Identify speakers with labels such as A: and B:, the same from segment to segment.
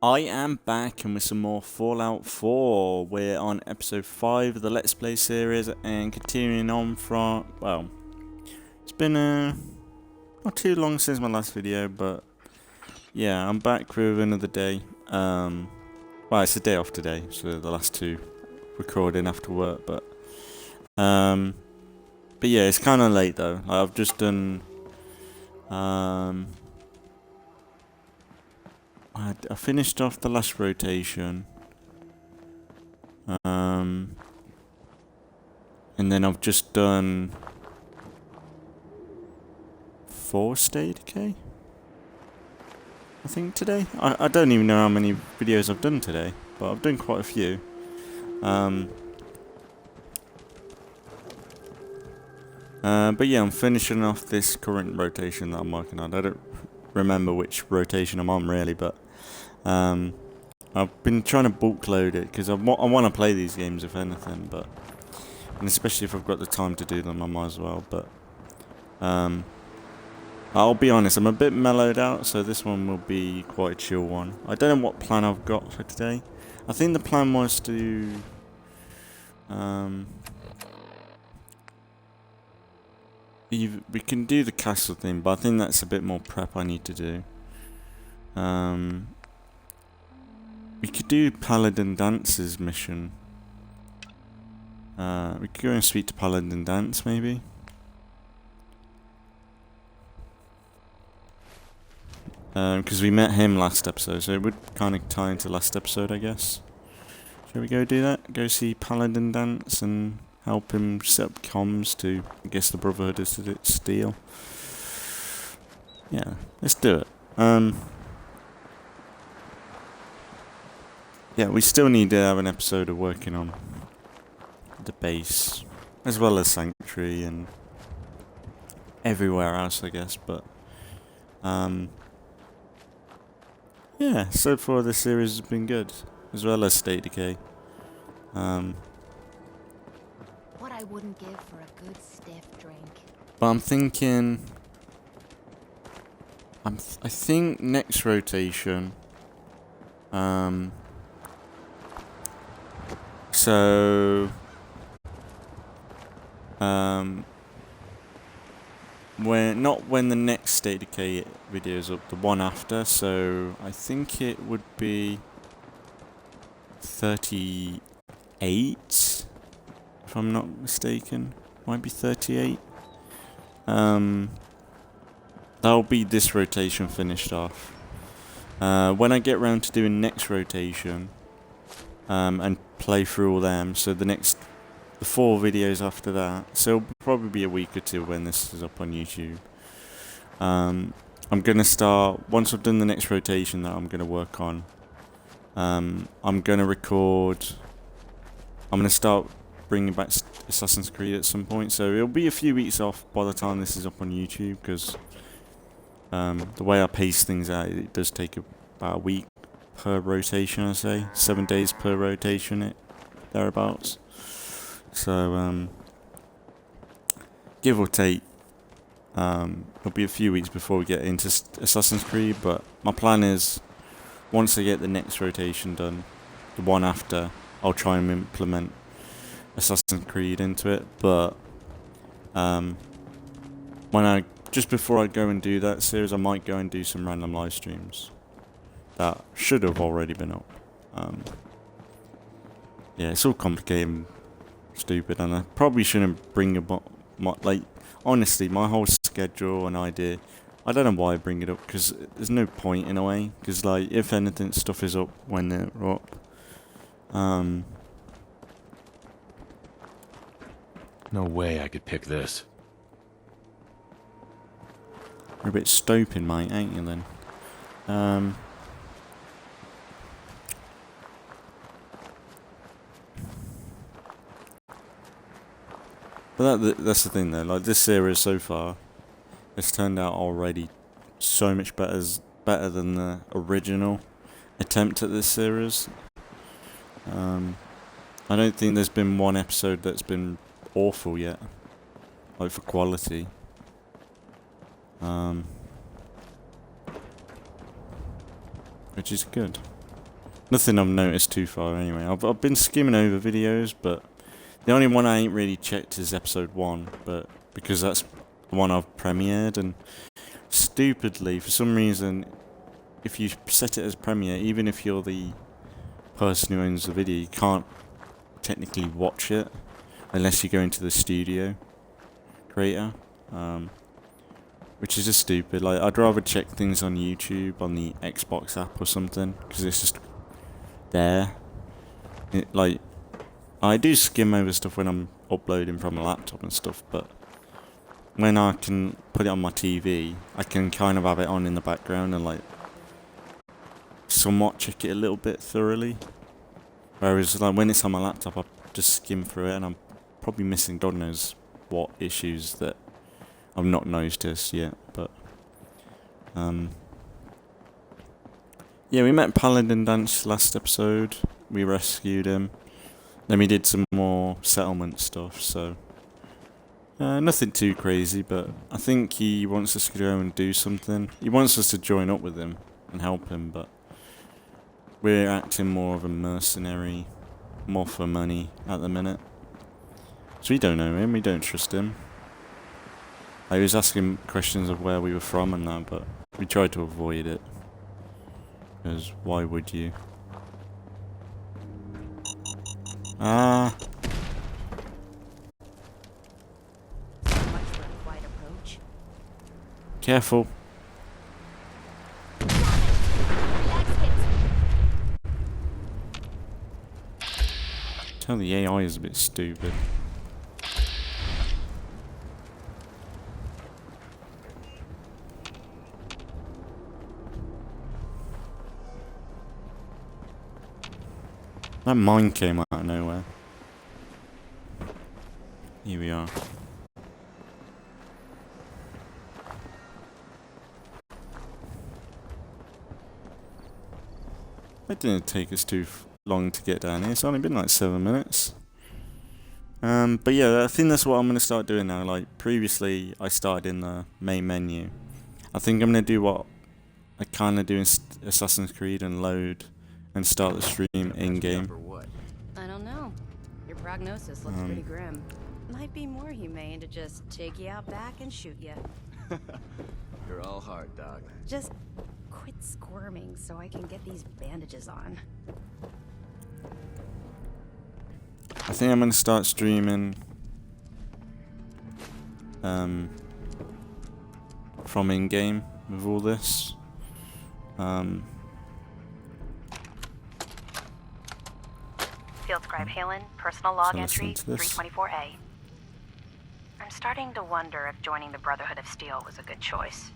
A: I am back and with some more Fallout 4. We're on episode 5 of the Let's Play series and continuing on from, well, it's been not too long since my last video, but yeah, I'm back with another day. Well, it's a day off today, so the last two recording after work, but yeah, it's kind of late though. I've just done, I finished off the last rotation, and then I've just done 4 state decay, I think, today. I don't even know how many videos I've done today, but I've done quite a few. But yeah, I'm finishing off this current rotation that I'm working on. I don't remember which rotation I'm on really, but I've been trying to bulk load it because I want to play these games if anything, but and especially if I've got the time to do them, I might as well. But I'll be honest, I'm a bit mellowed out, so this one will be quite a chill one. I don't know what plan I've got for today. I think the plan was to we can do the castle thing, but I think that's a bit more prep I need to do. We could do Paladin Danse's mission. We could go and speak to Paladin Danse, maybe. Because we met him last episode, so it would kind of tie into last episode, I guess. Shall we go do that? Go see Paladin Danse and help him set up comms to, I guess, the Brotherhood is to steal. Yeah, let's do it. Yeah, we still need to have an episode of working on the base, as well as Sanctuary and everywhere else, I guess, but yeah, so far this series has been good, as well as State Decay.
B: What I wouldn't give for a good stiff drink.
A: But I'm thinking, I think next rotation, so when the next State Decay video is up, the one after, so I think it would be 38, if I'm not mistaken. Might be 38. That'll be this rotation finished off. When I get round to doing next rotation, and play through all them, so the 4 videos after that, so it'll probably be a week or 2 when this is up on YouTube. I'm gonna start, once I've done the next rotation that I'm gonna work on, I'm gonna record, I'm gonna start bringing back Assassin's Creed at some point, so it'll be a few weeks off by the time this is up on YouTube, because the way I pace things out, it does take about a week per rotation, I say, 7 days per rotation, thereabouts. So give or take, it'll be a few weeks before we get into Assassin's Creed, but my plan is, once I get the next rotation done, the one after, I'll try and implement Assassin's Creed into it. But just before I go and do that series, I might go and do some random live streams that should have already been up. Yeah, it's all complicated and stupid, and I probably shouldn't bring about like, honestly, my whole schedule and idea, I don't know why I bring it up, because there's no point in a way, because like, if anything, stuff is up when they're up.
C: No way I could pick this.
A: You're a bit stupid, mate, ain't you then? But that's the thing though, like, this series so far, it's turned out already so much better than the original attempt at this series. I don't think there's been one episode that's been awful yet, like, for quality. Which is good. Nothing I've noticed too far anyway. I've been skimming over videos, but the only one I ain't really checked is episode 1, but because that's the one I've premiered, and stupidly, for some reason, if you set it as premiere, even if you're the person who owns the video, you can't technically watch it unless you go into the studio creator, which is just stupid. Like, I'd rather check things on YouTube, on the Xbox app or something, because it's just there. Like, I do skim over stuff when I'm uploading from a laptop and stuff, but when I can put it on my TV, I can kind of have it on in the background and like somewhat check it a little bit thoroughly. Whereas like when it's on my laptop, I just skim through it and I'm probably missing God knows what issues that I've not noticed yet. But yeah, we met Paladin Danse last episode. We rescued him. Then we did some more settlement stuff, so nothing too crazy, but I think he wants us to go and do something. He wants us to join up with him and help him, but we're acting more of a mercenary, more for money at the minute. So we don't know him, we don't trust him. I was asking questions of where we were from and that, but we tried to avoid it. Because why would you? Ah.
B: So much for a quiet approach.
A: Careful. Tell the AI is a bit stupid. That mine came out of nowhere. Here we are. It didn't take us too long to get down here. It's only been like 7 minutes. But yeah, I think that's what I'm going to start doing now. Like previously, I started in the main menu. I think I'm going to do what I kind of do in Assassin's Creed and load and start the stream in-game.
D: I don't know. Your prognosis looks pretty grim. Might be more humane to just take you out back and shoot you.
E: You're all heart, Doc.
D: Just quit squirming so I can get these bandages on.
A: I think I'm going to start streaming from in-game with all this.
F: Field Scribe Halen, personal log
A: So listen
F: entry
A: to this.
F: 324A. I'm starting to wonder if joining the Brotherhood of Steel was a good choice.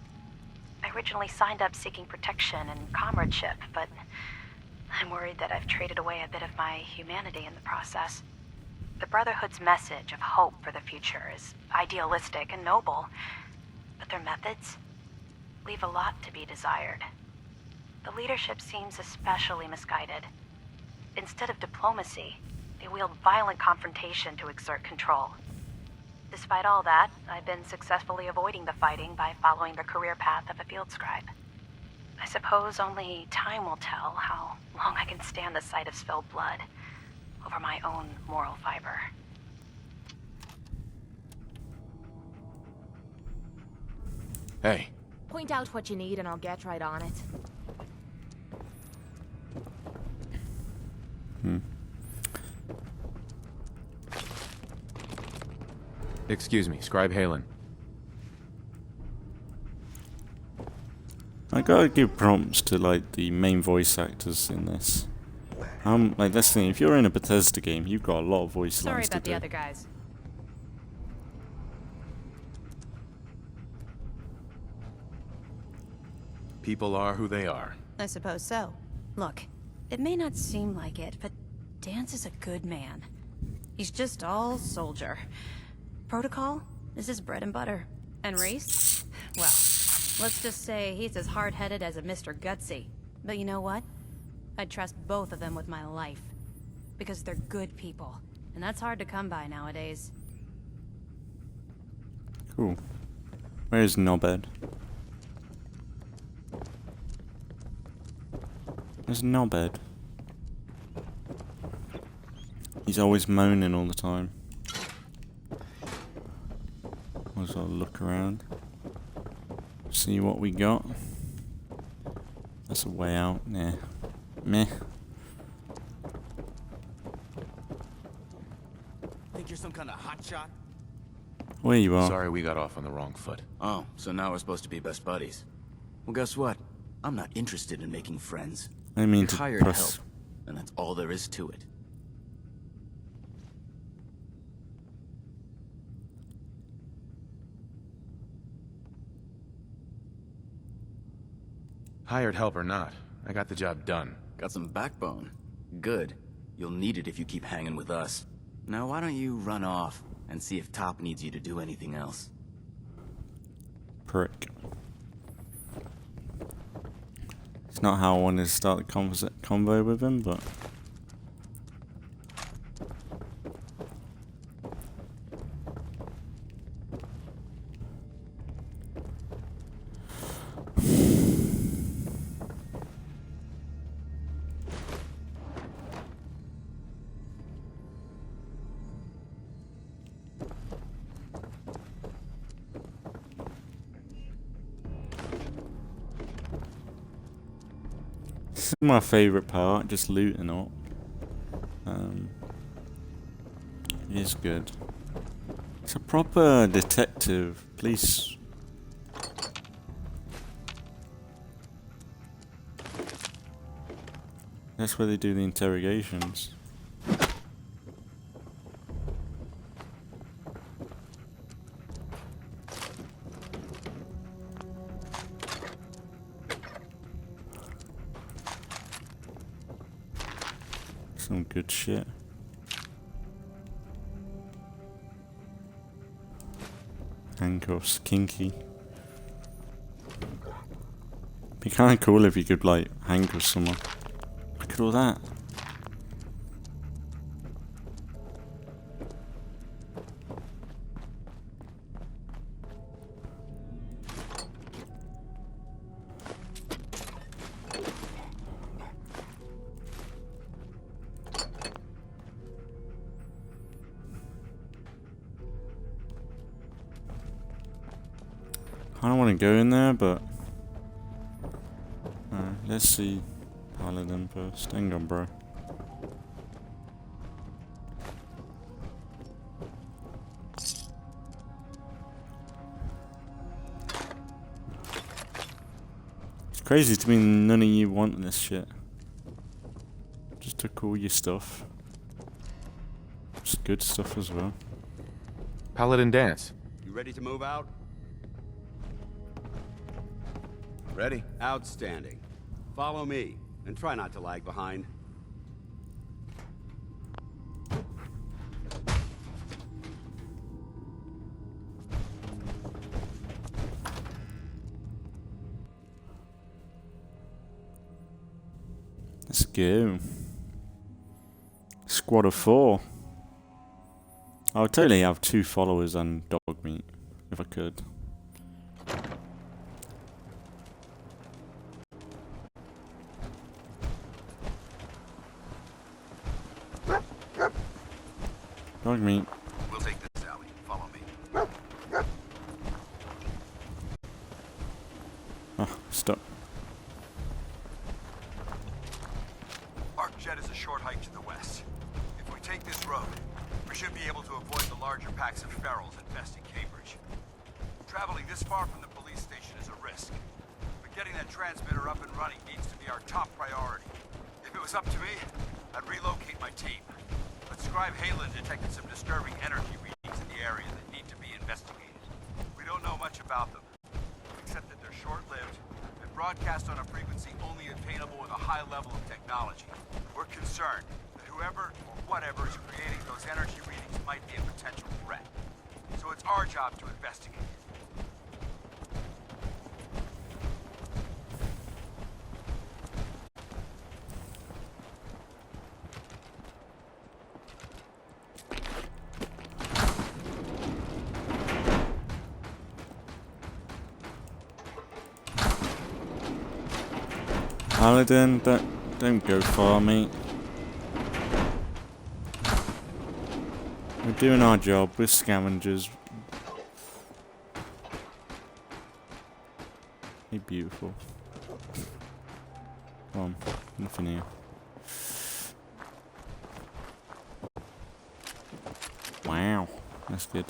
F: I originally signed up seeking protection and comradeship, but I'm worried that I've traded away a bit of my humanity in the process. The Brotherhood's message of hope for the future is idealistic and noble, but their methods leave a lot to be desired. The leadership seems especially misguided. Instead of diplomacy, they wield violent confrontation to exert control. Despite all that, I've been successfully avoiding the fighting by following the career path of a field scribe. I suppose only time will tell how long I can stand the sight of spilled blood over my own moral fiber.
C: Hey,
B: Point out what you need and I'll get right on it.
C: excuse me, Scribe Halen.
A: I gotta give prompts to like the main voice actors in this. Like that's the thing, if you're in a Bethesda game, you've got a lot of voice
D: Sorry
A: lines to
D: about
A: do.
D: the other guys.
C: People are who they are.
D: I suppose so. Look, it may not seem like it, but Danse is a good man. He's just all soldier. Protocol is his bread and butter. And Reese? Well, let's just say he's as hard-headed as a Mr. Gutsy. But you know what? I'd trust both of them with my life. Because they're good people. And that's hard to come by nowadays.
A: Cool. Where's Knobhead? There's Knobhead. He's always moaning all the time. Might as well look around. See what we got. That's a way out. Nah. Meh.
E: Think you're some kind of hotshot?
A: Where you are?
C: Sorry we got off on the wrong foot.
E: Oh, so now we're supposed to be best buddies. Well, guess what? I'm not interested in making friends.
A: I mean
E: You're
A: to
E: hired
A: press.
E: help, and that's all there is to it.
C: Hired help or not, I got the job done.
E: Got some backbone. Good. You'll need it if you keep hanging with us. Now why don't you run off and see if Top needs you to do anything else?
A: Prick. It's not how I wanted to start the convo with him, but... This is my favourite part, just looting up. It is good. It's a proper detective, police. That's where they do the interrogations. Some good shit. Handcuffs, kinky. Be kinda cool if you could like handcuff someone. Look at all that. I don't want to go in there, but let's see Paladin first. Hang on, bro. It's crazy to me none of you want this shit. Just took all your stuff. It's good stuff as well.
C: Paladin Danse.
G: You ready to move out?
C: Ready?
G: Outstanding. Follow me, and try not to lag behind.
A: Let's go. Squad of 4. I would totally have 2 followers and dog meat, if I could. Dog meat.
G: We'll take this alley. Follow me.
A: Oh, stuck.
G: Arcjet is a short hike to the west. If we take this road, we should be able to avoid the larger packs of ferals infesting Cambridge. Traveling this far from the police station is a risk, but getting that transmitter up and running needs to be our top priority. If it was up to me, I'd relocate my team. But Scribe Halen detected some disturbing energy readings in the area that need to be investigated. We don't know much about them, except that they're short-lived and broadcast on a frequency only attainable with a high level of technology. We're concerned that whoever or whatever is creating those energy readings might be a potential threat. So it's our job to investigate.
A: Paladin, don't go far, mate. We're doing our job. We're scavengers. Hey, beautiful. Come on, nothing here. Wow, that's good.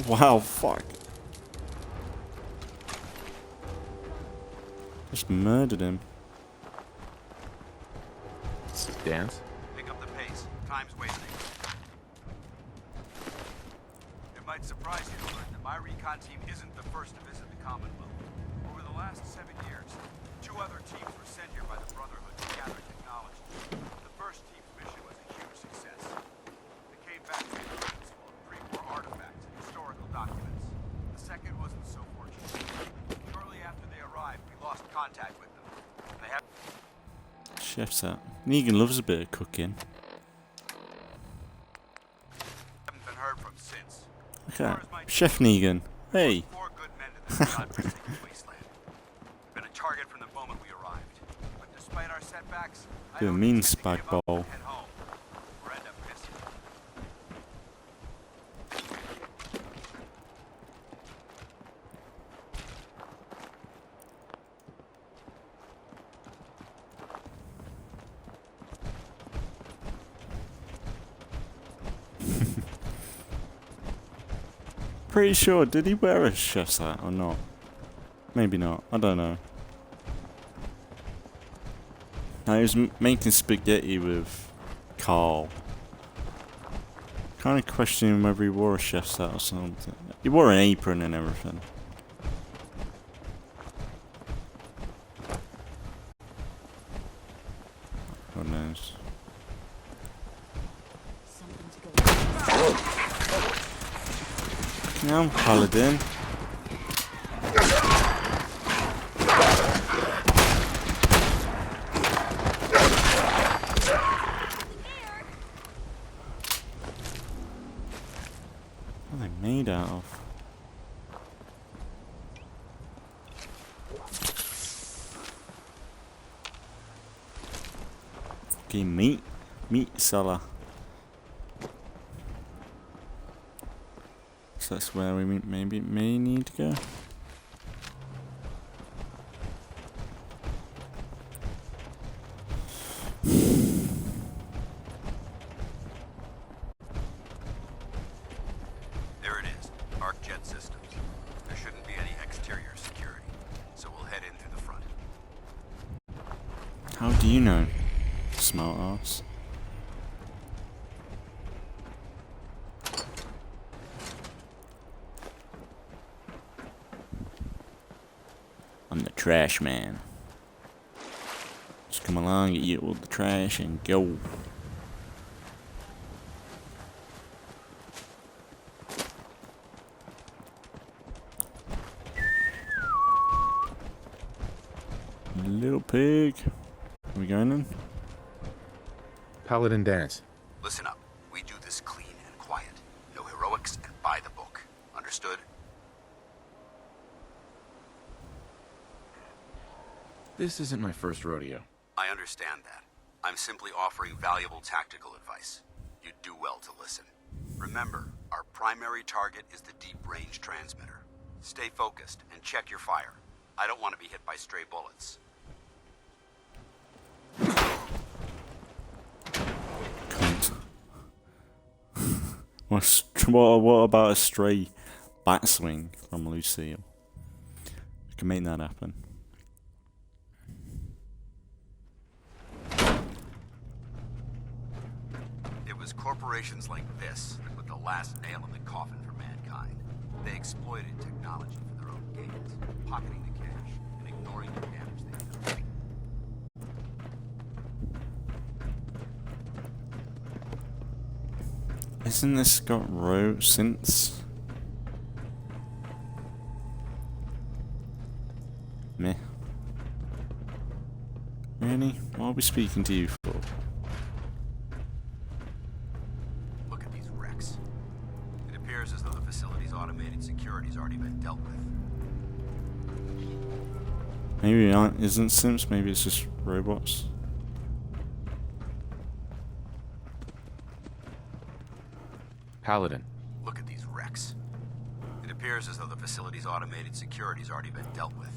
A: Wow, fuck. Just murdered him.
C: Dance?
G: Pick up the pace. Time's wasting. It might surprise you to learn that my recon team isn't the first to visit the Commonwealth. Over the last 7 years, 2 other teams were sent here by the Brotherhood to gather technology. The first team's mission was a huge success. They came back with evidence full of pre-war artifacts and historical documents. The second wasn't so fortunate. Shortly after they arrived, we lost contact with them. They have
A: Chef's hat. Negan loves a bit of cooking.
G: haven't been heard from since.
A: Okay, Chef Negan. Hey.
G: 4 good men to this godforsaken wasteland. Been a target from the moment we arrived. But despite our setbacks, I
A: Do a
G: don't
A: mean
G: intend to
A: spag
G: give up
A: bowl.
G: and head home. Or end up missing.
A: Pretty sure, did he wear a chef's hat or not? Maybe not, I don't know. No, he was making spaghetti with Carl. Kind of questioning whether he wore a chef's hat or something. He wore an apron and everything. God knows. Now I'm Paladin. What are they made out of? Okay, meat seller. So that's where we maybe may need to go.
G: There it is. Arc jet systems. There shouldn't be any exterior security. So we'll head in through the front.
A: How do you know? Smart ass. I'm the trash man. Just come along, get you all the trash, and go. Little pig. Are we going in?
C: Paladin Danse.
G: Listen up. We do this clean and quiet. No heroics and by the book. Understood?
C: This isn't my first rodeo.
G: I understand that. I'm simply offering valuable tactical advice. You'd do well to listen. Remember, our primary target is the deep-range transmitter. Stay focused and check your fire. I don't want to be hit by stray bullets.
A: Cunt. What about a stray bat swing from Lucille? We can make that happen.
G: It was corporations like this that put the last nail in the coffin for mankind. They exploited technology for their own gains, pocketing the cash and ignoring the damage they did.
A: Isn't this got row since? What are we speaking to you for?
G: Look at these wrecks. It appears as though the facility's automated security's already been dealt with.
A: Maybe it isn't Sims, maybe it's just robots.
C: Paladin.
G: Look at these wrecks. It appears as though the facility's automated security's already been dealt with.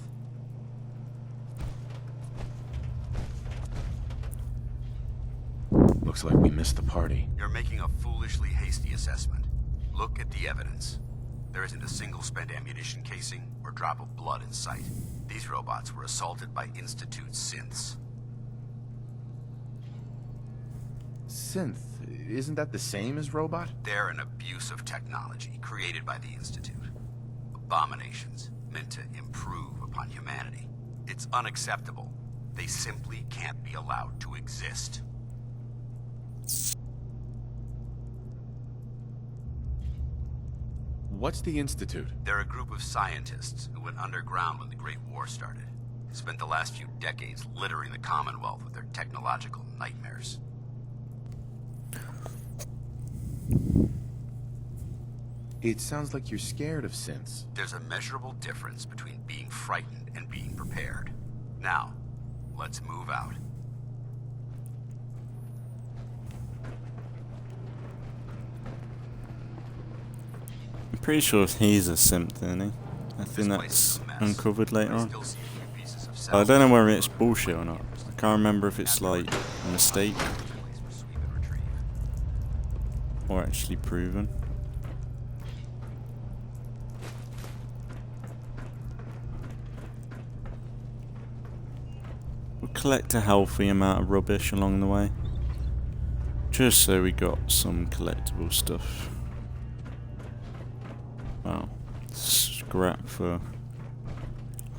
C: Looks like we missed the party.
G: You're making a foolishly hasty assessment. Look at the evidence. There isn't a single spent ammunition casing or drop of blood in sight. These robots were assaulted by Institute synths.
C: Synth. Isn't that the same as robot?
G: They're an abuse of technology created by the Institute. Abominations meant to improve upon humanity. It's unacceptable. They simply can't be allowed to exist.
C: What's the Institute?
G: They're a group of scientists who went underground when the Great War started. Spent the last few decades littering the Commonwealth with their technological nightmares.
C: It sounds like you're scared of synths.
G: There's a measurable difference between being frightened and being prepared. Now, let's move out.
A: I'm pretty sure he's a simp, isn't he? I think
G: This place
A: that's
G: is a mess.
A: uncovered later
G: I
A: on.
G: still see a few pieces of
A: I
G: cells.
A: don't know whether it's bullshit or not. I can't remember if it's like a mistake
G: Place for sweep and retrieve.
A: or actually proven. We'll collect a healthy amount of rubbish along the way. Just so we got some collectible stuff. Well, scrap for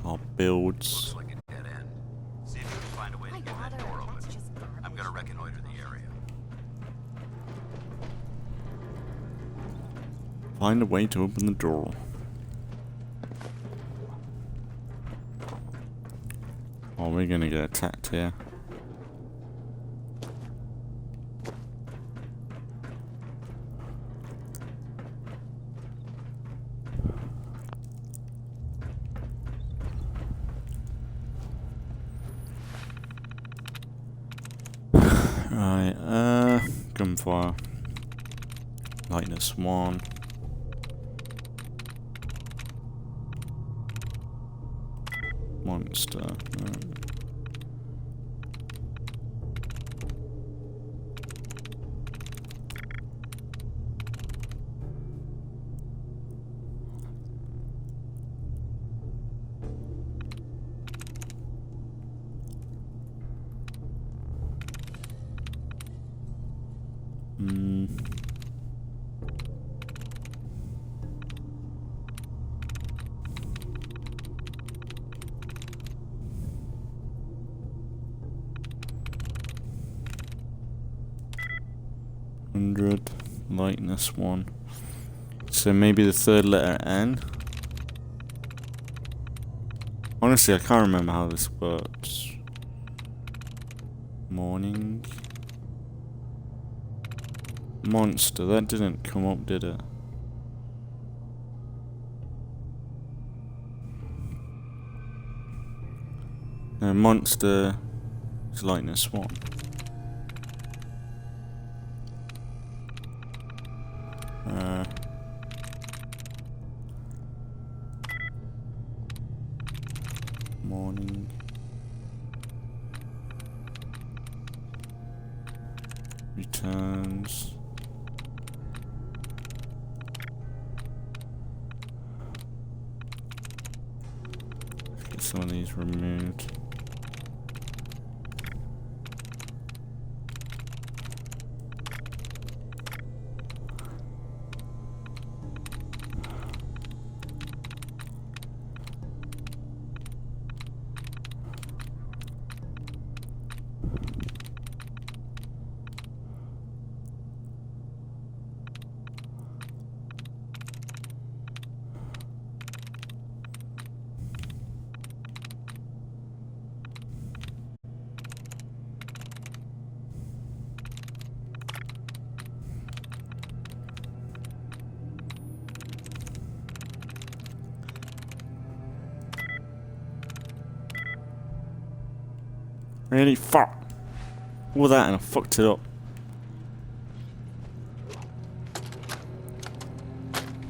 A: our builds.
G: Looks like a dead end. See if you can find a way to get that door open.
B: That's just garbage.
G: I'm gonna reconnoiter the area.
A: Find a way to open the door. Oh, we're gonna get attacked here. Right, gunfire. Lightness 1. Monster. Right. Hmm. 100, lightness 1. So maybe the third letter N. Honestly, I can't remember how this works. Morning. Monster, that didn't come up, did it? No, monster is lightness 1. Morning. Returns. Let's get some of these removed. Really? Fuck. All that and I fucked it up.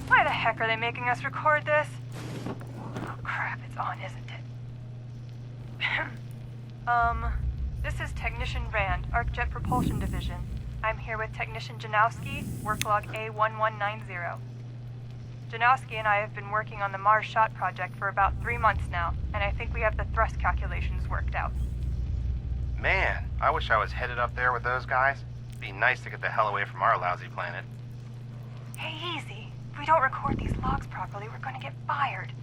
H: Why the heck are they making us record this? Oh crap, it's on, isn't it? This is Technician Rand, ArcJet Propulsion Division. I'm here with Technician Janowski, work log A1190. Janowski and I have been working on the Mars Shot project for about 3 months now, and I think we have the thrust calculations worked out.
I: Man, I wish I was headed up there with those guys. Be nice to get the hell away from our lousy planet.
H: Hey, easy. If we don't record these logs properly, we're going to get fired.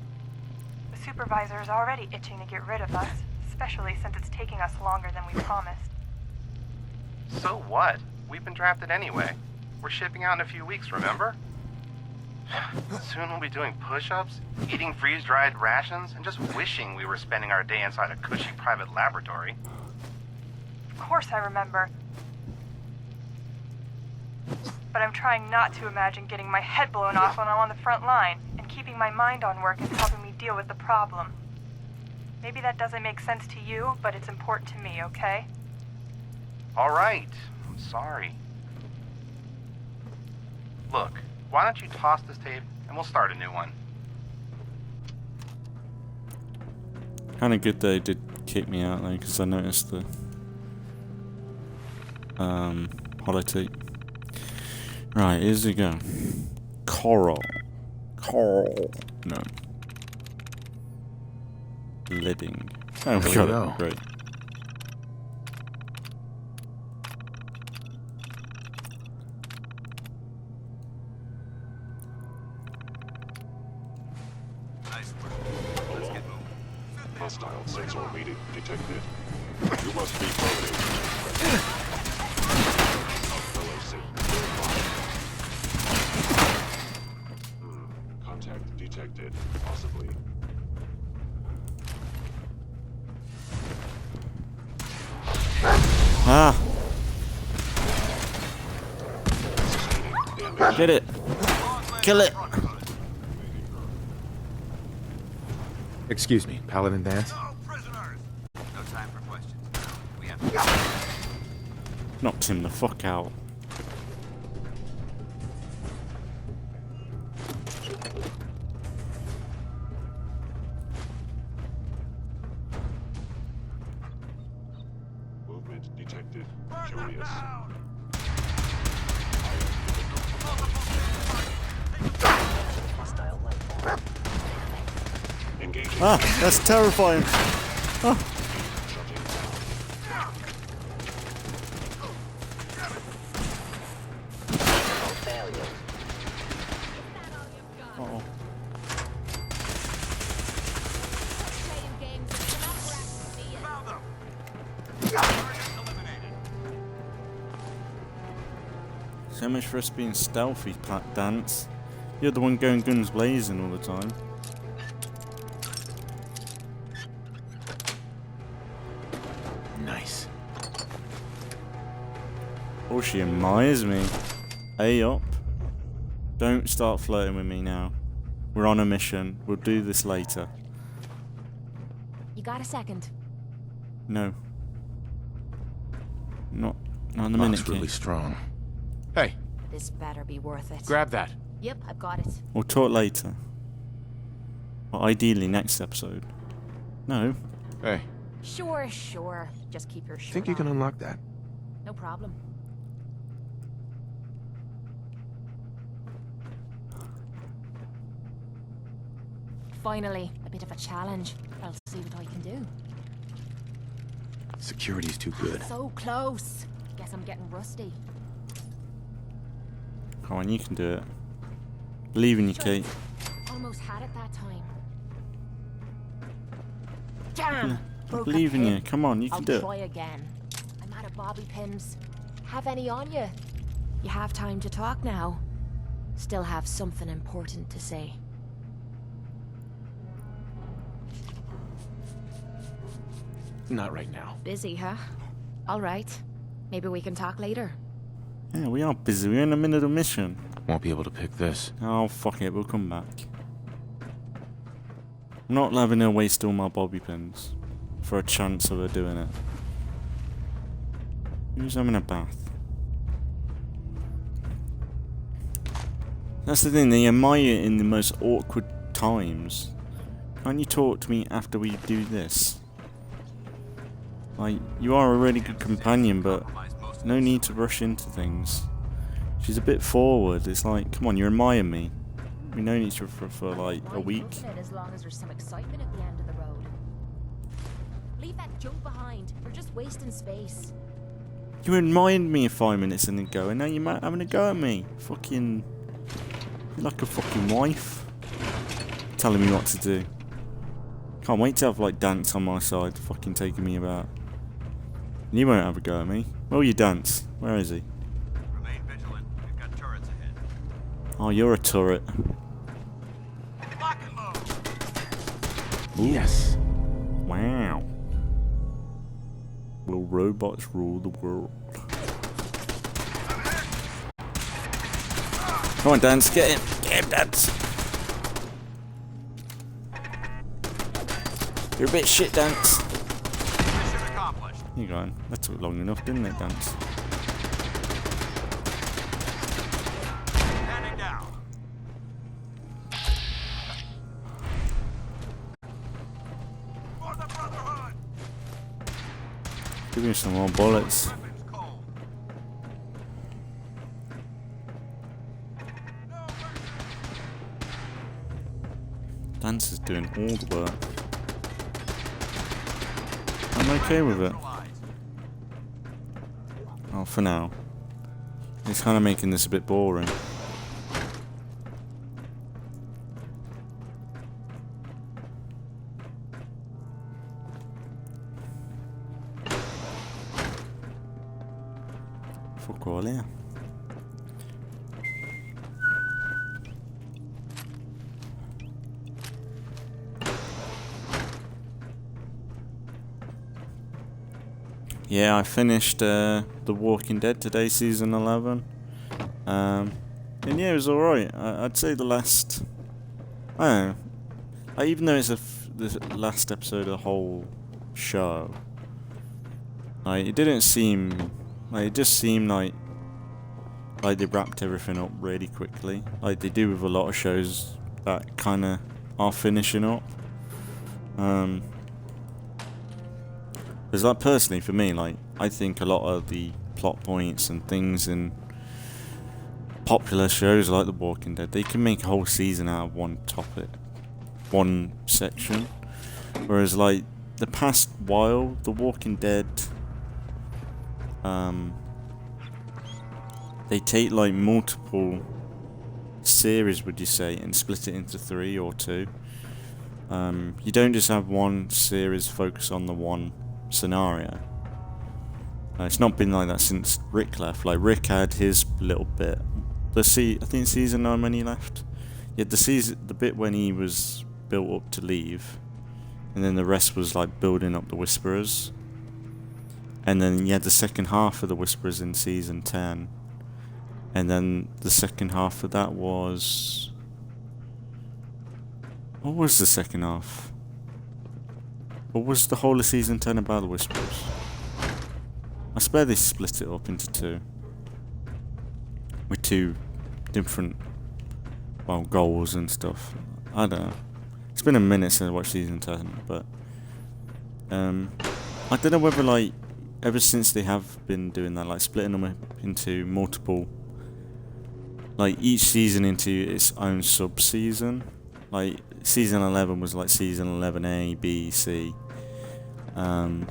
H: The supervisor is already itching to get rid of us, especially since it's taking us longer than we promised.
I: So what? We've been drafted anyway. We're shipping out in a few weeks, remember? Soon we'll be doing push-ups, eating freeze-dried rations, and just wishing we were spending our day inside a cushy private laboratory.
H: Of course I remember. But I'm trying not to imagine getting my head blown off when I'm on the front line, and keeping my mind on work is helping me deal with the problem. Maybe that doesn't make sense to you, but it's important to me, okay?
I: All right, I'm sorry. Look, why don't you toss this tape and we'll start a new one.
A: Kinda good they did kick me out though, because I noticed the holotape. Right, here's we go. Coral. No. Leading. Oh, we got it. Great.
G: Nice work. Let's get moving.
J: Hostile sensor reading detected. You must be terminated. Contact detected. Possibly.
A: Ah! Get it! Kill it!
C: Excuse me, Paladin Danse?
G: No prisoners! No time for questions. We have
A: Knocked him the fuck out.
J: Movement detected. Curious. Engaging.
A: Ah! That's terrifying! Ah!
J: Shutting
A: Uh-oh.
G: found them! Target eliminated.
A: So much for us being stealthy, Paladin Danse. You're the one going guns blazing all the time.
C: Nice.
A: Oh, she admires me. Hey up. Don't start flirting with me now. We're on a mission. We'll do this later.
B: You got a second?
A: No. Not in a
C: Mom's
A: minute,
C: really
A: kid.
C: strong. Hey,
B: This better be worth it.
C: grab that.
B: Yep, I've got it.
A: We'll talk later. Or ideally next episode. No.
C: Hey,
B: Sure. Just keep your shirt
C: think you can
B: on.
C: unlock that?
B: No problem. Finally, a bit of a challenge. I'll see what I can do.
C: Security's too good.
B: So close. Guess I'm getting rusty.
A: Come on, you can do it. Believe in you, Kate.
B: Almost had it that time. Damn!
A: I
B: Broke a
A: believe in
B: pin.
A: you. Come on, you
B: I'll
A: can do it.
B: try again. I'm out of bobby pins. Have any on you? You have time to talk now. Still have something important to say.
C: Not right now.
B: Busy, huh? All right. Maybe we can talk later.
A: Yeah, we are busy. We're in the middle of a mission.
C: Won't be able to pick this.
A: Oh, fuck it. We'll come back. I'm not having her waste all my bobby pins for a chance of her doing it. Who's having a bath? That's the thing, they admire in the most awkward times. Can't you talk to me after we do this? Like, you are a really good companion, but no need to rush into things. She's a bit forward. It's like, come on, you admire me. We known each other for like a week.
B: As long as there's some excitement at the end of the road. Leave that junk behind. We're just wasting space.
A: You admired me 5 minutes ago, and now you're having a go at me. Fucking, you're like a fucking wife, telling me what to do. Can't wait to have like Dance on my side, fucking taking me about. You won't have a go at me. Will you, Dance? Where is he?
G: Remain vigilant. We've got turrets ahead.
A: Oh, you're a turret.
G: Lock and load.
E: Yes.
A: Wow. Will robots rule the world? Come on, Dance, get him! Get him, Dance! You're a bit shit, Dance.
G: Mission accomplished.
A: You going? That took long enough, didn't it, Dance?
G: Standing down. For the Brotherhood.
A: Give me some more bullets.
G: Weapons cold.
A: Dance is doing all the work. I'm okay with it. Oh, for now. It's kind of making this a bit boring. Fuck all here. Yeah, I finished The Walking Dead today, season 11. And yeah, it was alright. I'd say the last... I don't know. Even though it's the last episode of the whole show, like, it didn't seem... Like, it just seemed like they wrapped everything up really quickly. Like they do with a lot of shows that kind of are finishing up. Because like personally for me, like I think a lot of the plot points and things in popular shows like The Walking Dead, they can make a whole season out of one topic, one section. Whereas like the past while, The Walking Dead, they take like multiple series, would you say, and split it into 3 or 2. You don't just have one series focus on the one scenario. It's not been like that since Rick left. Like Rick had his little bit. I think season 9 when he left. He had the bit when he was built up to leave, and then the rest was like building up the Whisperers. And then you had the second half of the Whisperers in season 10. And then the second half of that was... What was the second half? What was the whole of season 10 about the Whisperers? I swear they split it up into 2. With 2 different, well, goals and stuff. I don't know. It's been a minute since I watched season 10, but... I don't know whether, like, ever since they have been doing that, like, splitting them up into multiple... Like, each season into its own sub-season. Like, season 11 was like season 11A, B, C. And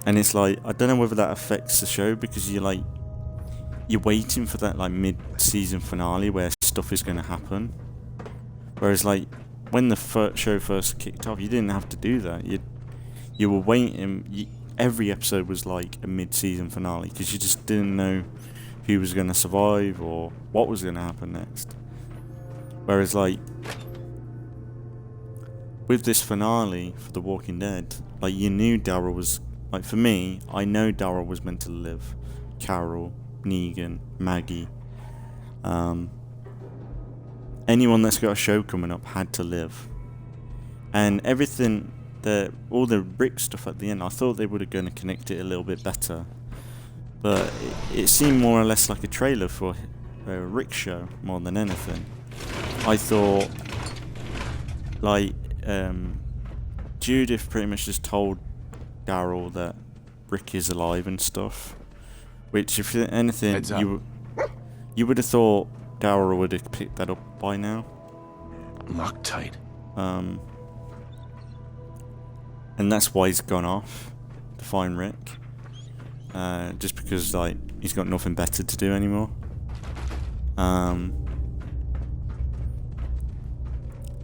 A: it's like, I don't know whether that affects the show, because you're waiting for that like mid-season finale where stuff is going to happen. Whereas like, when the show first kicked off, you didn't have to do that. You were waiting, every episode was like a mid-season finale, because you just didn't know who was going to survive or what was going to happen next. Whereas like, with this finale for The Walking Dead, like you knew Daryl was, like for me, I know Daryl was meant to live. Carol, Negan, Maggie, anyone that's got a show coming up had to live. And everything, all the Rick stuff at the end, I thought they would have going to connect it a little bit better. but it seemed more or less like a trailer for a Rick show more than anything. I thought, like, Judith pretty much just told Daryl that Rick is alive and stuff, which, if anything, you would have thought Daryl would have picked that up by now.
C: Lock tight.
A: And that's why he's gone off to find Rick. Just because, like, he's got nothing better to do anymore. And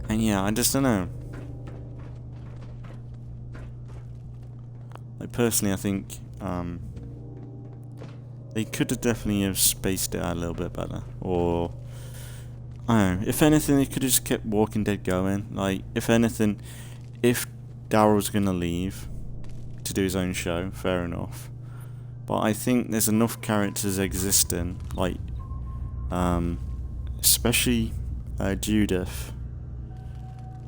A: yeah, I just don't know. Like, personally, I think they could have definitely have spaced it out a little bit better, or I don't know. If anything, they could have just kept Walking Dead going. Like, if anything, if Daryl's gonna leave to do his own show, fair enough. But I think there's enough characters existing, like, especially Judith,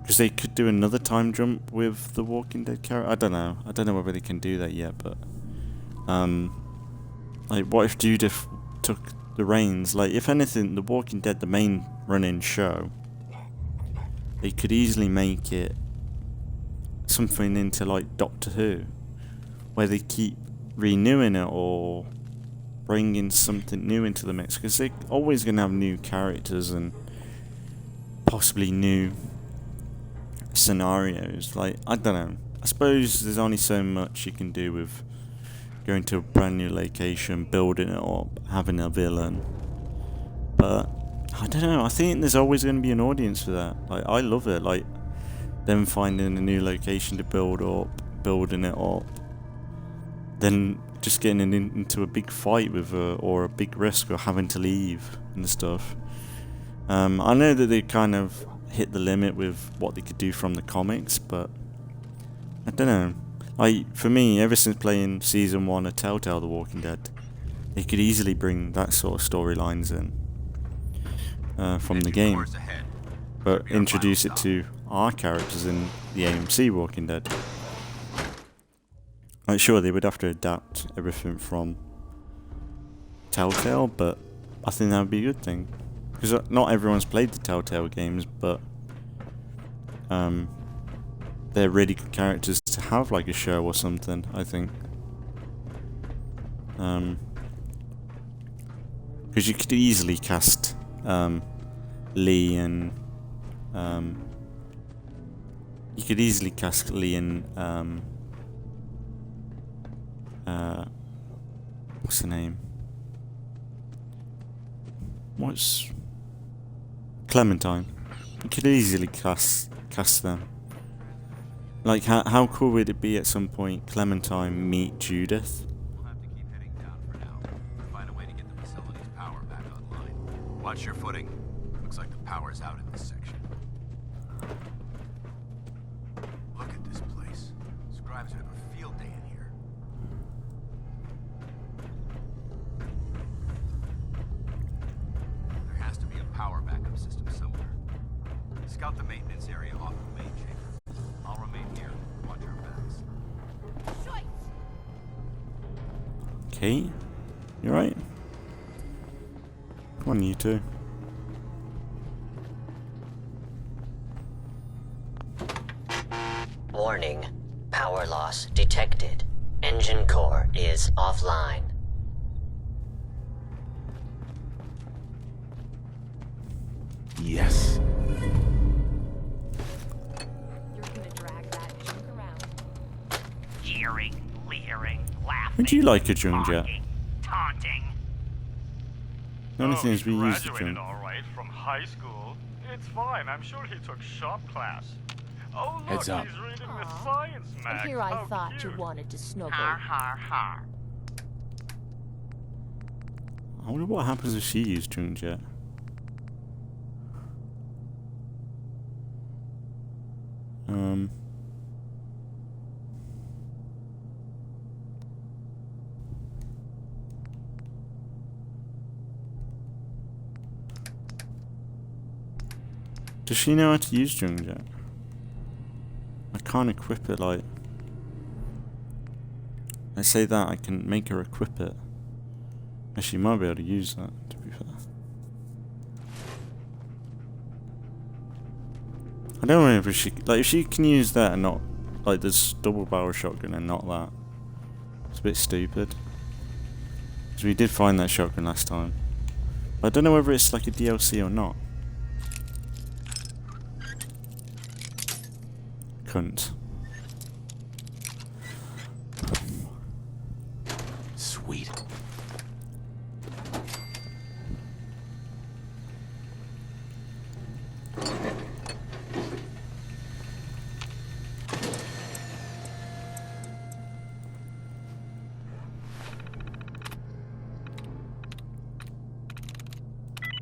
A: because they could do another time jump with the Walking Dead character. I don't know whether they can do that yet, but like, what if Judith took the reins? Like, if anything, the Walking Dead, the main running show, they could easily make it something into, like, Doctor Who, where they keep renewing it or bringing something new into the mix, because they're always going to have new characters and possibly new scenarios. Like, I don't know, I suppose there's only so much you can do with going to a brand new location, building it up, having a villain. But I don't know, I think there's always going to be an audience for that. Like, I love it, like them finding a new location to build up, building it up, then just getting into a big fight with or a big risk, or having to leave and stuff. I know that they kind of hit the limit with what they could do from the comics, but I don't know. Like, for me, ever since playing Season 1 of Telltale The Walking Dead, they could easily bring that sort of storylines in from the game, but introduce it to our characters in the AMC Walking Dead. Like, sure, they would have to adapt everything from Telltale, but I think that would be a good thing, because not everyone's played the Telltale games, but they're really good characters to have, like a show or something, I think. Because you could easily cast Lee and what's the name? What's Clementine? You could easily cast them. Like, how cool would it be at some point, Clementine meet Judith?
G: We'll have to keep heading down for now. Find a way to get the facility's power back online. Watch your footing. Looks like the power's out in this section. Look at this place. Scribes would have a field day in here. There has to be a power backup system somewhere. Scout the maintenance area off the main chamber. I'll remain here. Watch our backs.
A: Okay, you right? Come on, you two.
K: Warning. Power loss detected. Engine core is offline.
C: Yes.
L: Jeering, leering, laughing.
A: Would you like a junk jet?
L: Taunting.
A: The only thing is we use the
M: Graduated
A: junk.
M: all right from high school. It's fine. I'm sure he took shop class. Oh, look,
C: Heads up.
M: he's reading the science mag.
B: And here I
M: How
B: thought
M: cute.
B: you wanted to snuggle.
L: Har har har.
A: I wonder what happens if she used junk jet. Does she know how to use junk jet? I can't equip it, like... Let's say that I can make her equip it. Actually, you might be able to use that, to be fair. I don't know if she... Like, if she can use that and not... Like, this double barrel shotgun and not that. It's a bit stupid. Because we did find that shotgun last time. But I don't know whether it's like a DLC or not. Cunt.
E: Sweet.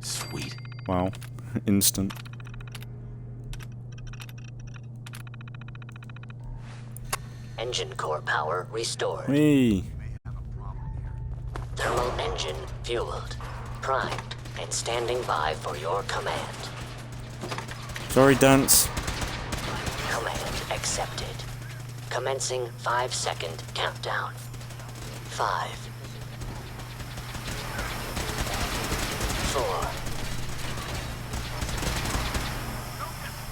E: Sweet.
A: Wow. Instant.
K: Engine core power restored.
A: Whee!
K: Thermal engine fueled, primed, and standing by for your command.
A: Sorry, Danse.
K: Command accepted. Commencing 5-second countdown. 5, 4,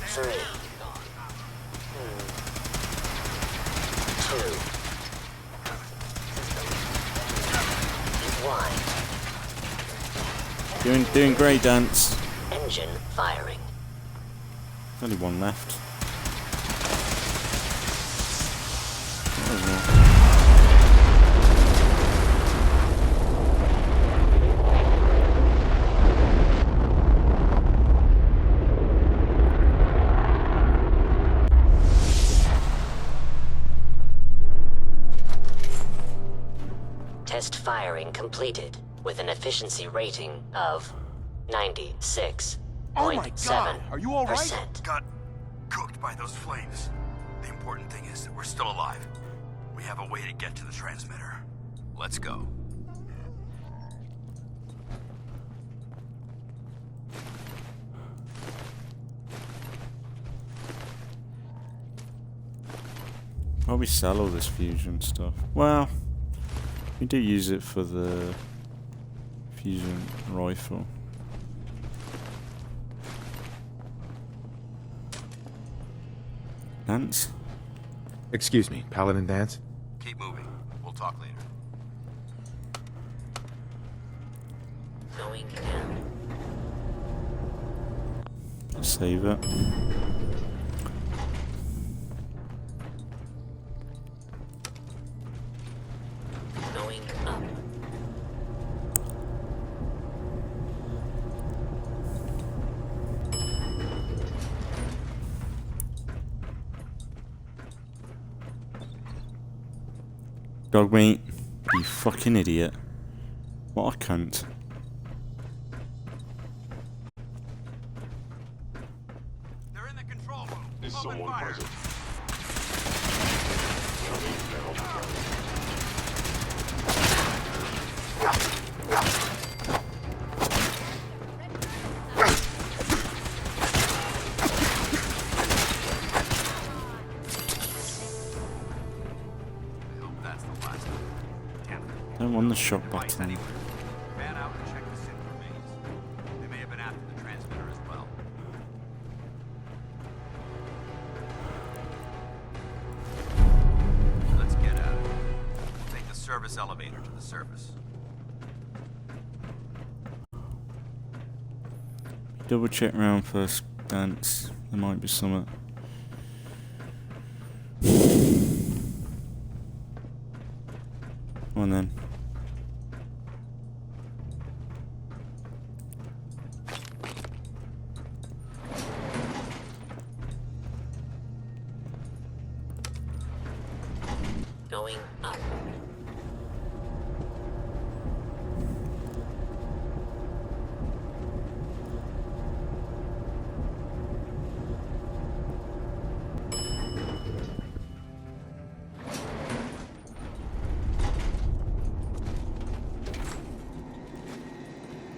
K: 3, 2, 1.
A: Doing great, Danse.
K: Engine firing.
A: There's only one left.
K: Test firing completed with an efficiency rating of 96.7%.
G: Oh my God! Are you all right? Got cooked by those flames. The important thing is that we're still alive. We have a way to get to the transmitter. Let's go.
A: Why we sell all this fusion stuff? Well, we do use it for the fusion rifle. Danse?
C: Excuse me, Paladin Danse?
G: Keep moving. We'll talk later.
K: Going down.
A: Save it.
K: Going up.
A: Dog meat. You fucking idiot. What a cunt.
G: They're in the control room.
J: Is
G: Open
J: someone
G: fire.
J: present? Coming down.
G: I hope that's the last of it. Damn it.
A: Don't want the shot
G: Lights
A: button.
G: anywhere. Ran out and checked the sync remains. They may have been after the transmitter as well. Let's get at it. Take the service elevator to the surface.
A: Double check around first, Danse. There might be something. Come on then.
K: Going up.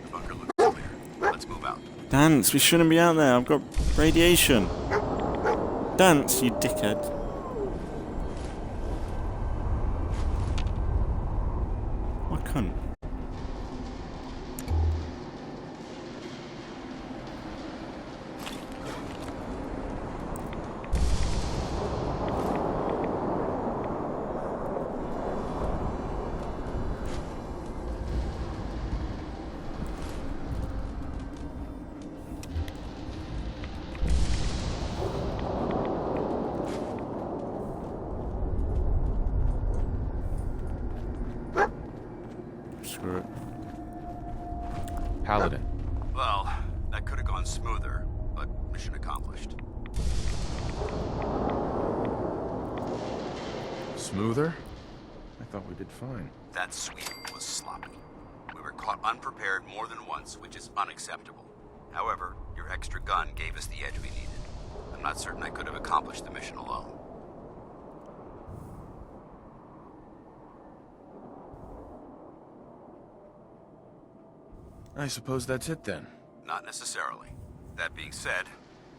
G: The bunker looks clear. Let's move out.
A: Danse, we shouldn't be out there. I've got radiation. Danse, you dickhead. What cunt? screw it.
C: Paladin.
G: Well, that could have gone smoother, but mission accomplished.
C: Smoother? I thought we did fine.
G: That sweep was sloppy. We were caught unprepared more than once, which is unacceptable. However, your extra gun gave us the edge we needed. I'm not certain I could have accomplished the mission alone.
C: I suppose that's it then.
G: Not necessarily. That being said,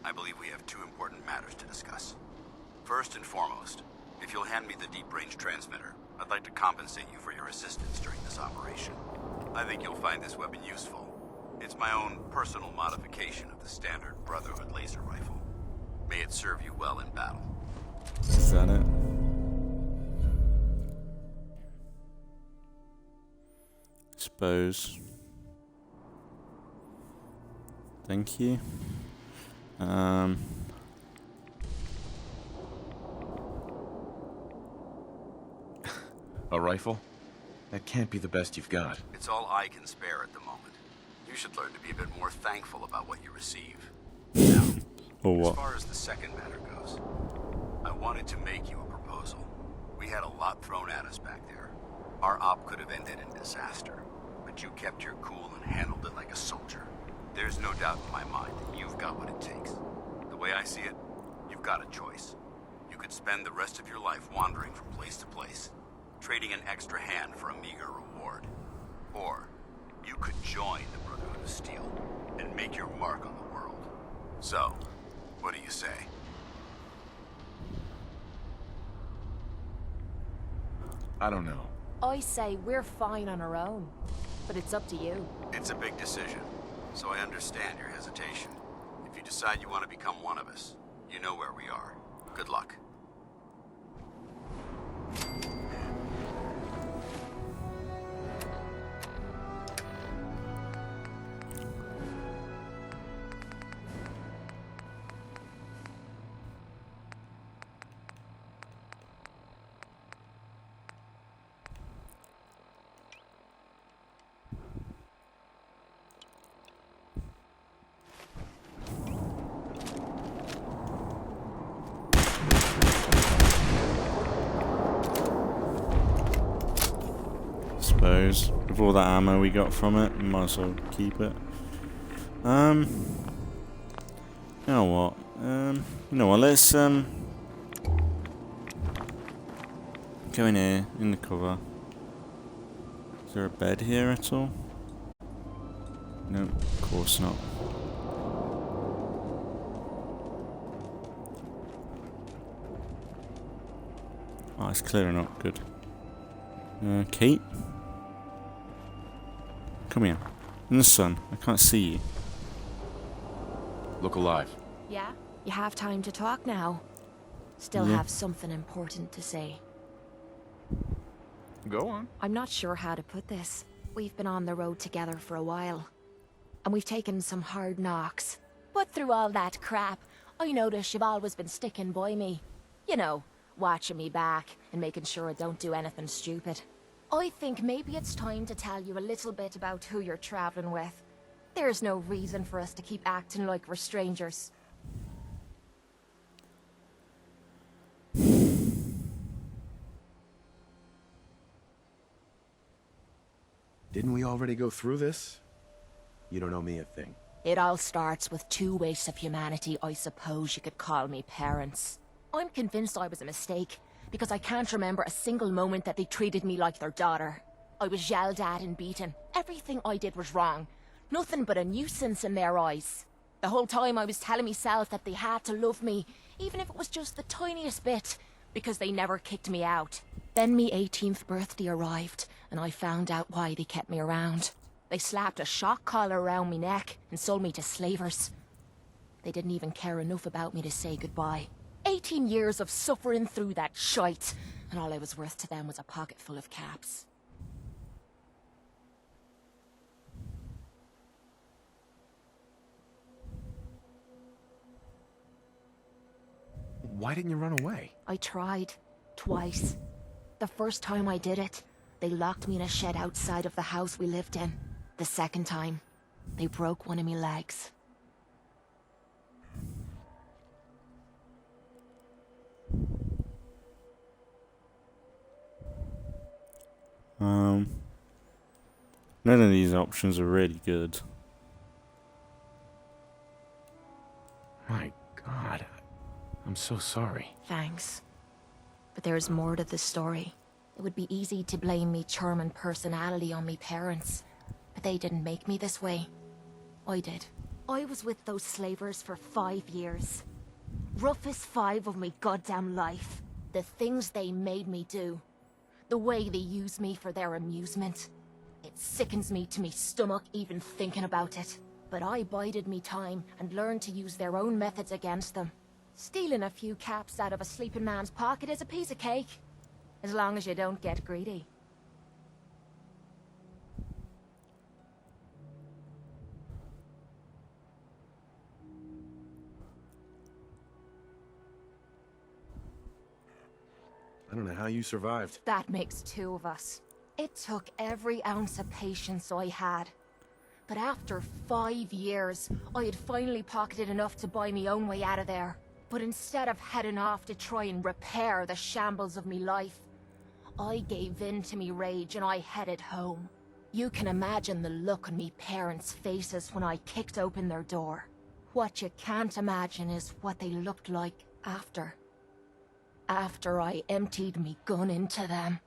G: I believe we have two important matters to discuss. First and foremost, if you'll hand me the deep-range transmitter, I'd like to compensate you for your assistance during this operation. I think you'll find this weapon useful. It's my own personal modification of the standard Brotherhood laser rifle. May it serve you well in battle.
A: Is that it? Suppose. Thank you.
C: A rifle? That can't be the best you've got.
G: It's all I can spare at the moment. You should learn to be a bit more thankful about what you receive. Now,
A: Or what?
G: as far as the second matter goes, I wanted to make you a proposal. We had a lot thrown at us back there. Our op could have ended in disaster, but you kept your cool and handled it like a soldier. There's no doubt in my mind that you've got what it takes. The way I see it, you've got a choice. You could spend the rest of your life wandering from place to place, trading an extra hand for a meager reward. Or you could join the Brotherhood of Steel and make your mark on the world. So, what do you say?
C: I don't know.
B: I say we're fine on our own, but it's up to you.
G: It's a big decision, so I understand your hesitation. If you decide you want to become one of us, you know where we are. Good luck.
A: Suppose with all that ammo we got from it, we might as well keep it. You know what? Let's go in here in the cover. Is there a bed here at all? No, of course not. Oh, it's clearing up. Good. Kate? Come here. In the sun. I can't see you.
C: Look alive.
B: Yeah? You have time to talk now. Still have something important to say.
C: Go on.
B: I'm not sure how to put this. We've been on the road together for a while. And we've taken some hard knocks. But through all that crap, I notice you've always been sticking by me. You know, watching me back and making sure I don't do anything stupid. I think maybe it's time to tell you a little bit about who you're traveling with. There's no reason for us to keep acting like we're strangers.
C: Didn't we already go through this? You don't know me a thing.
B: It all starts with two wastes of humanity I suppose you could call me parents. I'm convinced I was a mistake, because I can't remember a single moment that they treated me like their daughter. I was yelled at and beaten. Everything I did was wrong. Nothing but a nuisance in their eyes. The whole time I was telling myself that they had to love me, even if it was just the tiniest bit, because they never kicked me out. Then me 18th birthday arrived, and I found out why they kept me around. They slapped a shock collar around me neck and sold me to slavers. They didn't even care enough about me to say goodbye. 18 years of suffering through that shite, and all I was worth to them was a pocket full of caps.
C: Why didn't you run away?
B: I tried. Twice. The first time I did it, They locked me in a shed outside of the house we lived in. The second time, they broke one of me legs.
A: None of these options are really good.
C: My God. I'm so sorry.
B: Thanks. But there's more to the story. It would be easy to blame me charming personality on me parents, but they didn't make me this way. I did. I was with those slavers for 5 years. Roughest 5 of my goddamn life. The things they made me do. The way they used me for their amusement. It sickens me to me stomach even thinking about it. But I bided me time and learned to use their own methods against them. Stealing a few caps out of a sleeping man's pocket is a piece of cake. As long as you don't get greedy.
C: I don't know how you survived.
B: That makes 2 of us. It took every ounce of patience I had. But after 5 years, I had finally pocketed enough to buy me own way out of there. But instead of heading off to try and repair the shambles of me life, I gave in to me rage and I headed home. You can imagine the look on me parents' faces when I kicked open their door. What you can't imagine is what they looked like after. After I emptied me gun into them.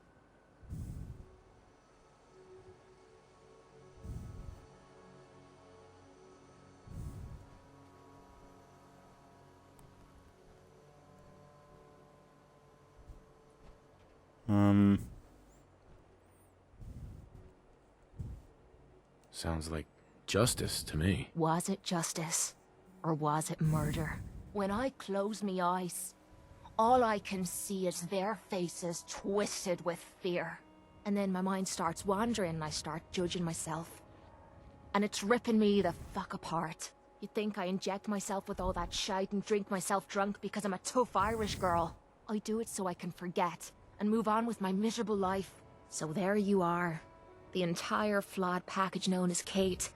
C: Sounds like justice to me.
B: Was it justice? Or was it murder? When I close me eyes, all I can see is their faces twisted with fear. And then my mind starts wandering and I start judging myself. And it's ripping me the fuck apart. You think I inject myself with all that shite and drink myself drunk because I'm a tough Irish girl. I do it so I can forget and move on with my miserable life. So there you are. The entire flawed package known as Kate,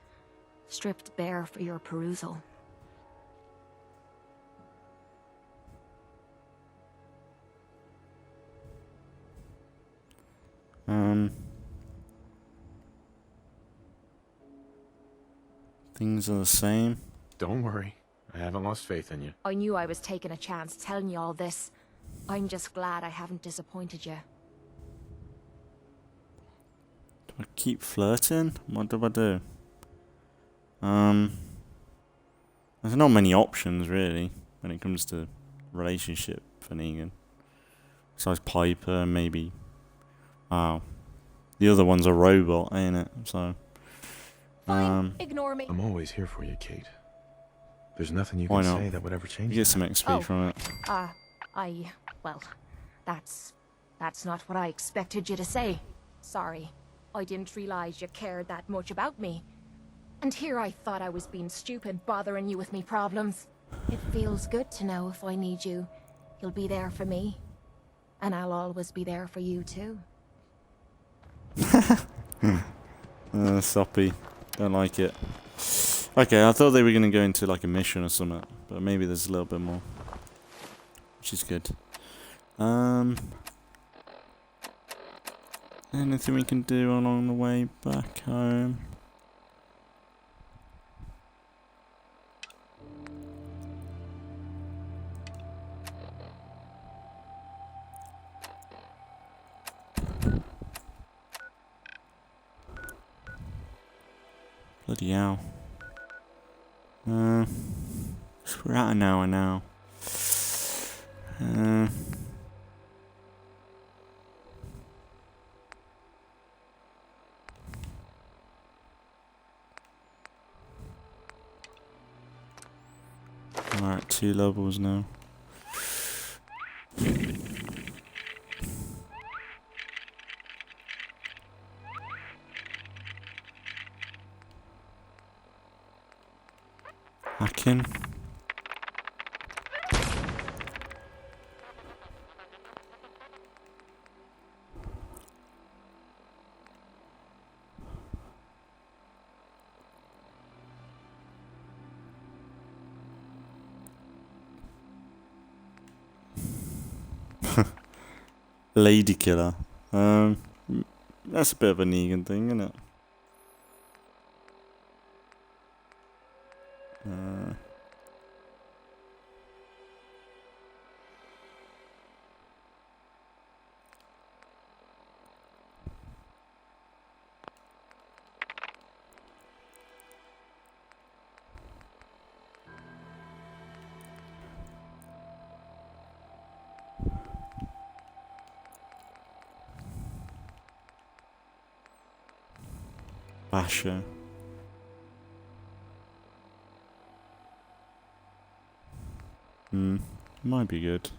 B: stripped bare for your perusal.
A: Things are the same.
C: Don't worry. I haven't lost faith in you.
B: I knew I was taking a chance telling you all this. I'm just glad I haven't disappointed you.
A: Do I keep flirting? What do I do? There's not many options really when it comes to relationship for Negan. Besides Piper, maybe. Wow. The other one's a robot, ain't it? So.
B: Ignore me.
C: I'm always here for you, Kate. There's nothing you
A: Why
C: can
A: not?
C: say that would ever change
A: You get
C: that.
A: some XP from it.
B: Well, that's not what I expected you to say. Sorry. I didn't realize you cared that much about me. And here I thought I was being stupid, bothering you with me problems. It feels good to know if I need you, you'll be there for me. And I'll always be there for you, too.
A: Soppy. Don't like it. Okay, I thought they were going to go into like a mission or something. But maybe there's a little bit more. Which is good. Anything we can do along the way back home? Bloody hell. We're at an hour now. Alright, 2 levels now. Hacking. Lady killer. That's a bit of a Negan thing, isn't it? Basher. Might be good.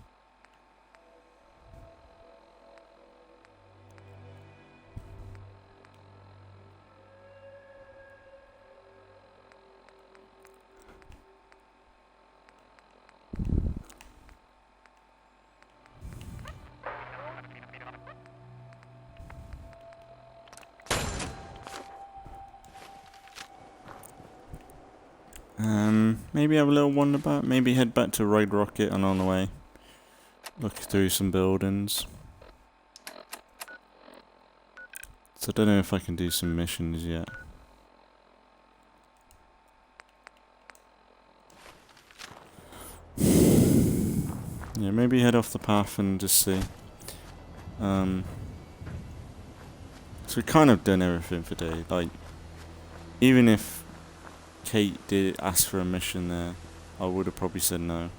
A: Maybe have a little wander back. Maybe head back to Red Rocket and on the way look through some buildings. So I don't know if I can do some missions yet. Yeah, maybe head off the path and just see. So we've kind of done everything for today. Like, even if Kate did ask for a mission there, I would have probably said no.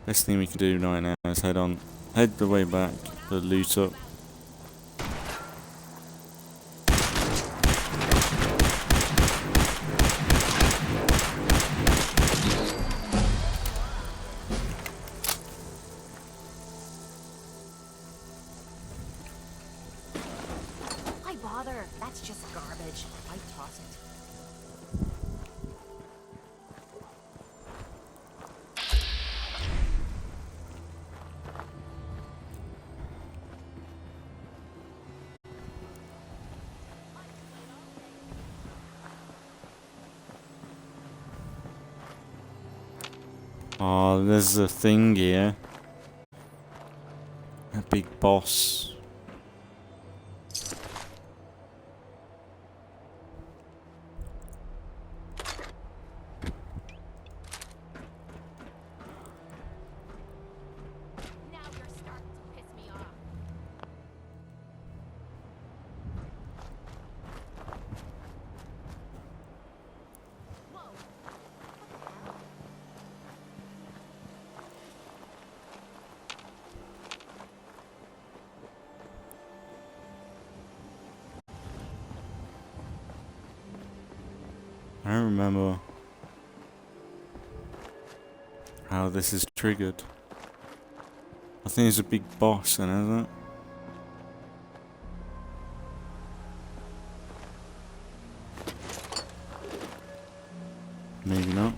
A: Best thing we can do right now is head the way back, the loot up.
B: Why bother? That's just garbage. I toss it.
A: Oh, there's a thing here. A big boss.
B: Now you're starting to piss me off. Whoa.
A: I don't remember how this is triggered. I think it's a big boss, then, isn't it? Maybe not.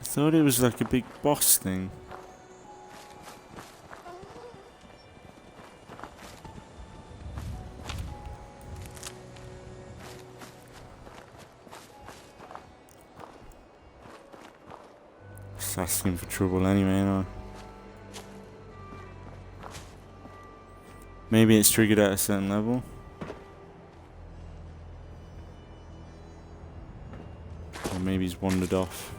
A: I thought it was like a big boss thing. Just asking for trouble anyway, no? Maybe it's triggered at a certain level. Or maybe he's wandered off.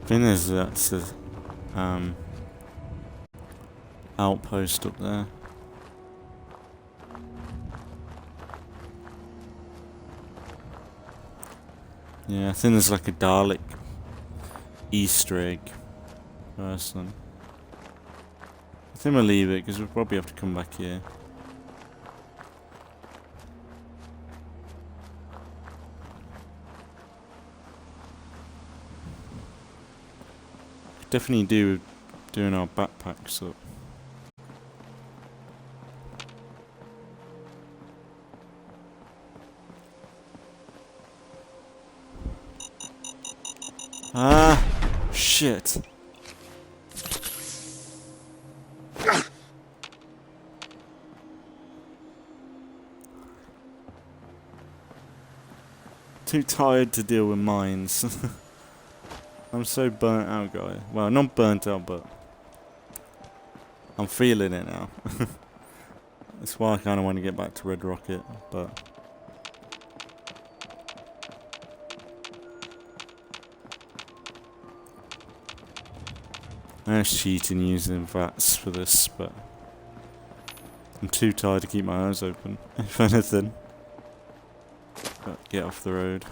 A: I think that's a outpost up there. Yeah, I think there's like a Dalek Easter egg person. I think we'll leave it because we'll probably have to come back here. Definitely doing our backpacks up. Ah, shit. Too tired to deal with mines. I'm so burnt out, guy. Well, not burnt out, but I'm feeling it now. That's why I kind of want to get back to Red Rocket, but I was cheating using VATS for this, but I'm too tired to keep my eyes open, if anything. But get off the road.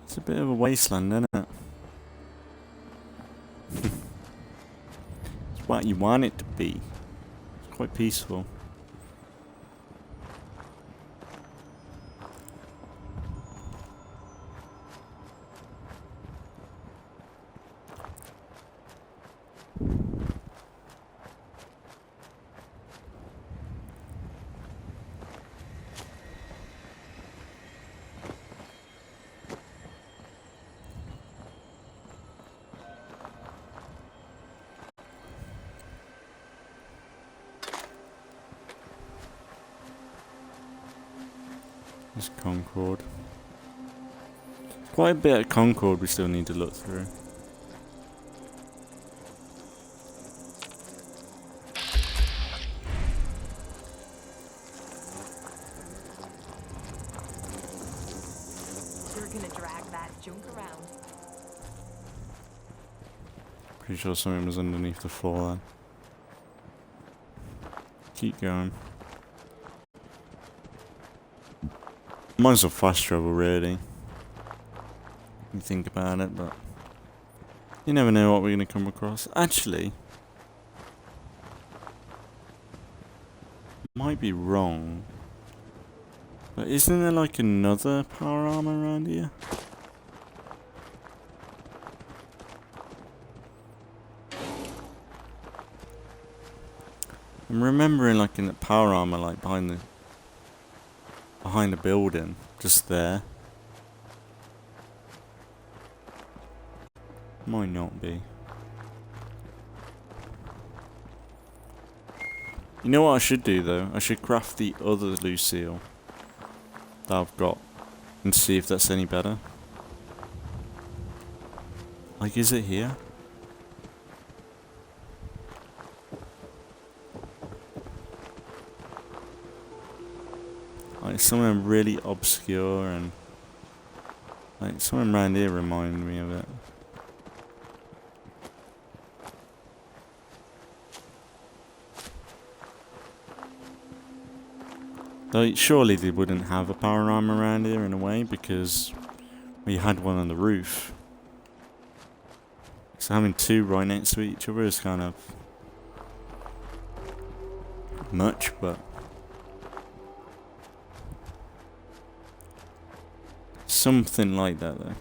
A: It's a bit of a wasteland, isn't it? It's what you want it to be. It's quite peaceful. There's Concord. Quite a bit of Concord we still need to look through.
B: You're gonna drag that junk around.
A: Pretty sure something was underneath the floor then. Keep going. Might as well fast travel, really. You think about it, but you never know what we're going to come across. Actually, might be wrong, but isn't there like another power armor around here? I'm remembering like in the power armor, like behind the building, just there. Might not be. You know what I should do though? I should craft the other Lucille that I've got and see if that's any better. Like, is it here? Like somewhere really obscure, and like somewhere around here reminded me of it. Like, surely they wouldn't have a power arm around here in a way, because we had one on the roof. So having two right next to each other is kind of much, but something like that though.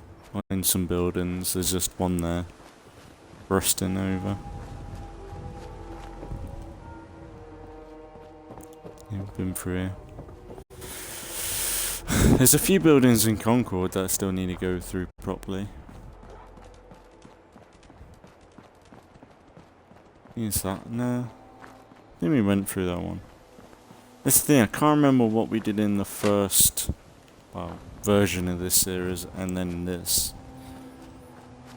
A: In some buildings, there's just one there, rusting over. Yeah, we've been through here. There's a few buildings in Concord that I still need to go through properly. Is that? No. I think we went through that one. That's the thing, I can't remember what we did in the first, well, version of this series and then this.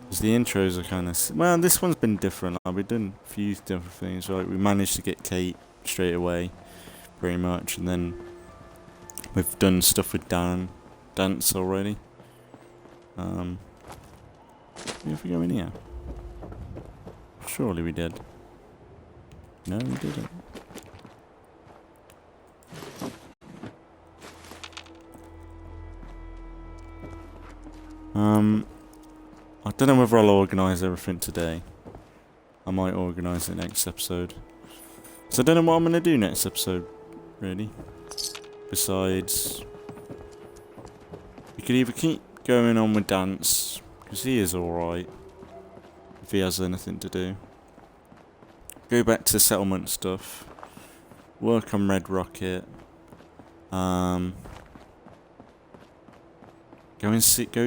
A: Because the intros are kind of... Well, this one's been different. Like, we've done a few different things. Like, we managed to get Kate straight away, pretty much. And then we've done stuff with Danse already. we ever go in here? Surely we did. No, we didn't. I don't know whether I'll organise everything today. I might organise it next episode. So I don't know what I'm going to do next episode, really. Besides, we could either keep going on with Danse, because he is alright, if he has anything to do. Go back to settlement stuff. Work on Red Rocket. Go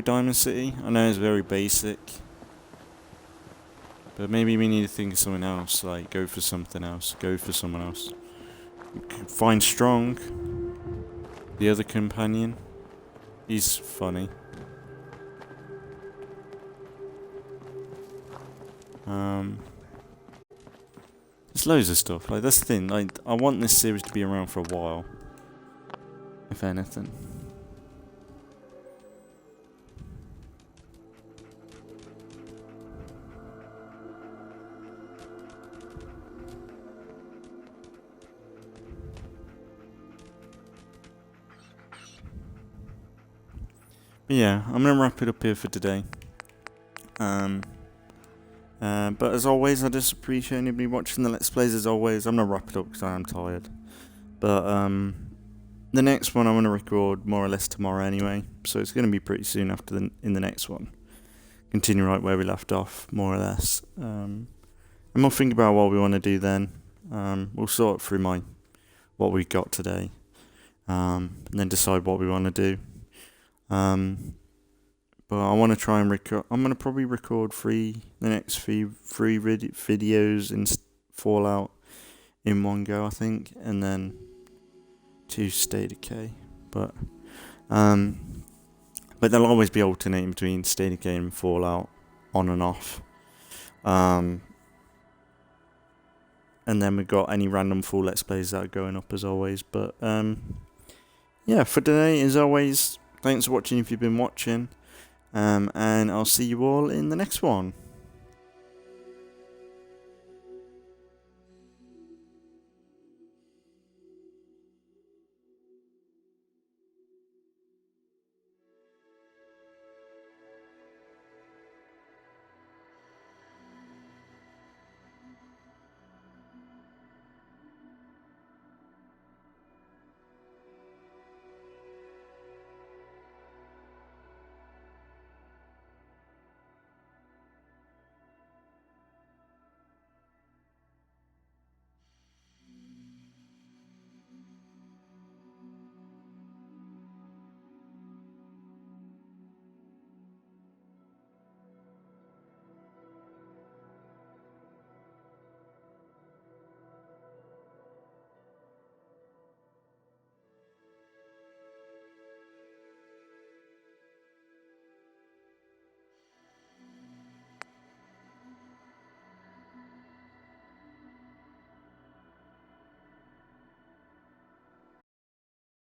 A: Diamond City. I know it's very basic, but maybe we need to think of something else. Like go for something else. Go for someone else. Find Strong, the other companion. He's funny. There's loads of stuff. Like that's the thing. Like I want this series to be around for a while, if anything. But yeah, I'm gonna wrap it up here for today. But as always, I just appreciate anybody watching the Let's Plays. As always, I'm gonna wrap it up because I am tired. But the next one I'm gonna record more or less tomorrow anyway, so it's gonna be pretty soon after the next one. Continue right where we left off, more or less. And we'll think about what we want to do then. We'll sort through what we got today, and then decide what we want to do. But I want to try and record. I'm going to probably record the next three videos in Fallout in one go, I think, and then 2 State of Decay. But they'll always be alternating between State of Decay and Fallout, on and off. And then we've got any random full Let's Plays that are going up as always. But yeah, for today, as always, thanks for watching if you've been watching. And I'll see you all in the next one.